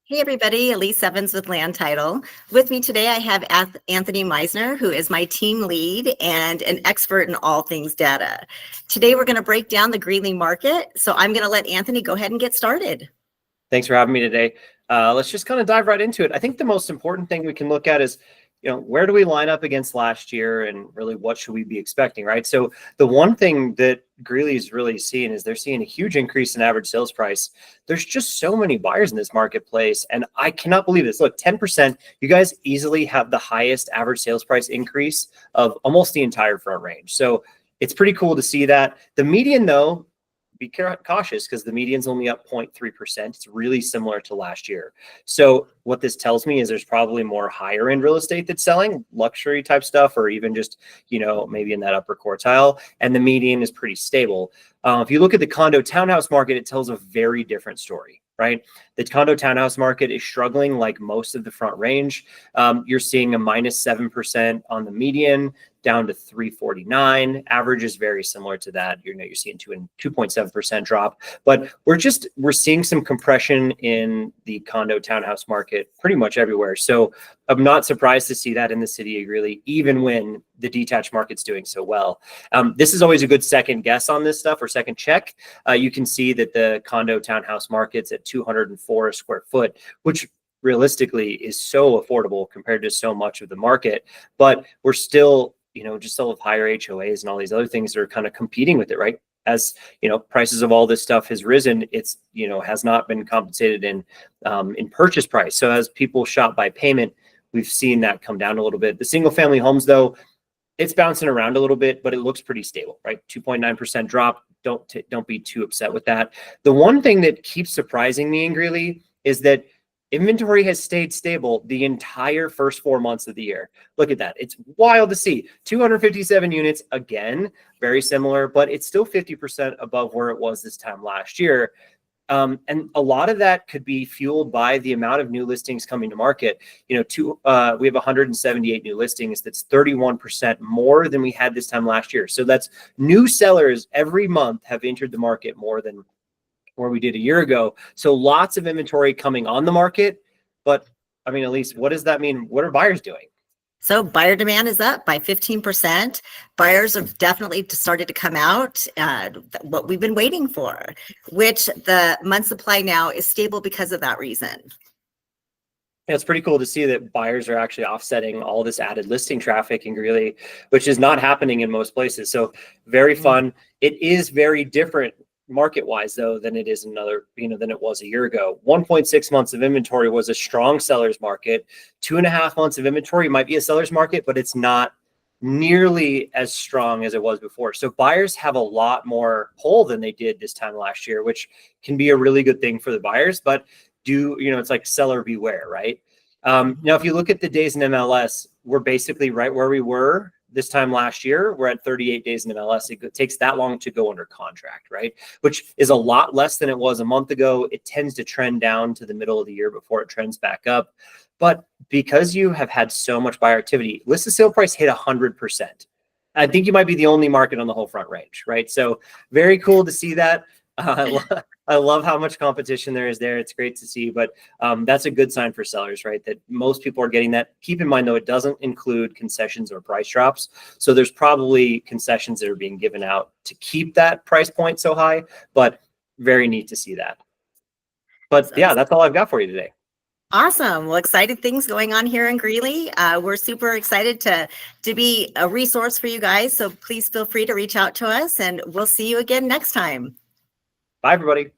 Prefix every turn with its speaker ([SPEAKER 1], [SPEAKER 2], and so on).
[SPEAKER 1] Hey everybody, Alise Evans with Land Title. With me today, I have Anthony Meisner, who is my team lead and an expert in all things data. Today, we're going to break down the Greeley market. So I'm going to let Anthony go ahead and get started.
[SPEAKER 2] Thanks for having me today. Let's just kind of dive right into it. I think the most important thing we can look at is, where do we line up against last year and really what should we be expecting, right? So the one thing that Greeley is really seeing is they're seeing a huge increase in average sales price. There's just so many buyers in this marketplace. And I cannot believe this. Look, 10%, you guys easily have the highest average sales price increase of almost the entire Front Range. So it's pretty cool to see that. The median, though, be cautious because the median's only up 0.3%. It's really similar to last year. So what this tells me is there's probably more higher end real estate that's selling, luxury type stuff, or even just, maybe in that upper quartile. And the median is pretty stable. If you look at the condo townhouse market, it tells a very different story, right? The condo townhouse market is struggling like most of the Front Range. You're seeing a -7% on the median, down to 349. Average is very similar to that. You're seeing 2.7% drop, but we're seeing some compression in the condo townhouse market pretty much everywhere. So I'm not surprised to see that in the city of Greeley, even when the detached market's doing so well. This is always a good second guess on this stuff, or second check. You can see that the condo townhouse market's at 204 a square foot, which realistically is so affordable compared to so much of the market, but we're still just still with higher HOAs and all these other things that are kind of competing with it, right? As prices of all this stuff has risen, it's has not been compensated in purchase price. So as people shop by payment, we've seen that come down a little bit. The single family homes, though, it's bouncing around a little bit, but it looks pretty stable, right? 2.9% drop. Don't be too upset with that. The one thing that keeps surprising me in Greeley is that inventory has stayed stable the entire first 4 months of the year. Look at that. It's wild to see. 257 units, again, very similar, but it's still 50% above where it was this time last year. And a lot of that could be fueled by the amount of new listings coming to market. We have 178 new listings. That's 31% more than we had this time last year. So that's new sellers every month have entered the market more than where we did a year ago. So lots of inventory coming on the market. But I mean, Alise, what does that mean? What are buyers doing?
[SPEAKER 1] So buyer demand is up by 15%. Buyers have definitely started to come out, what we've been waiting for, which the month supply now is stable because of that reason.
[SPEAKER 2] Yeah, it's pretty cool to see that buyers are actually offsetting all this added listing traffic in Greeley, which is not happening in most places. So very fun. It is very different market-wise, though, than it is than it was a year ago. 1.6 months of inventory was a strong seller's market. 2.5 months of inventory might be a seller's market, but it's not nearly as strong as it was before. So buyers have a lot more pull than they did this time last year, which can be a really good thing for the buyers. But it's like seller beware, right? Now, if you look at the days in MLS, we're basically right where we were this time last year. We're at 38 days in MLS. It takes that long to go under contract, right? Which is a lot less than it was a month ago. It tends to trend down to the middle of the year before it trends back up. But because you have had so much buyer activity, list to sale price hit 100%. I think you might be the only market on the whole Front Range, right? So very cool to see that. I love how much competition there is there. It's great to see, but that's a good sign for sellers, right? That most people are getting that. Keep in mind, though, it doesn't include concessions or price drops. So there's probably concessions that are being given out to keep that price point so high, but very neat to see that. But yeah, that's all I've got for you today.
[SPEAKER 1] Awesome. Well, exciting things going on here in Greeley. We're super excited to be a resource for you guys. So please feel free to reach out to us, and we'll see you again next time.
[SPEAKER 2] Bye, everybody.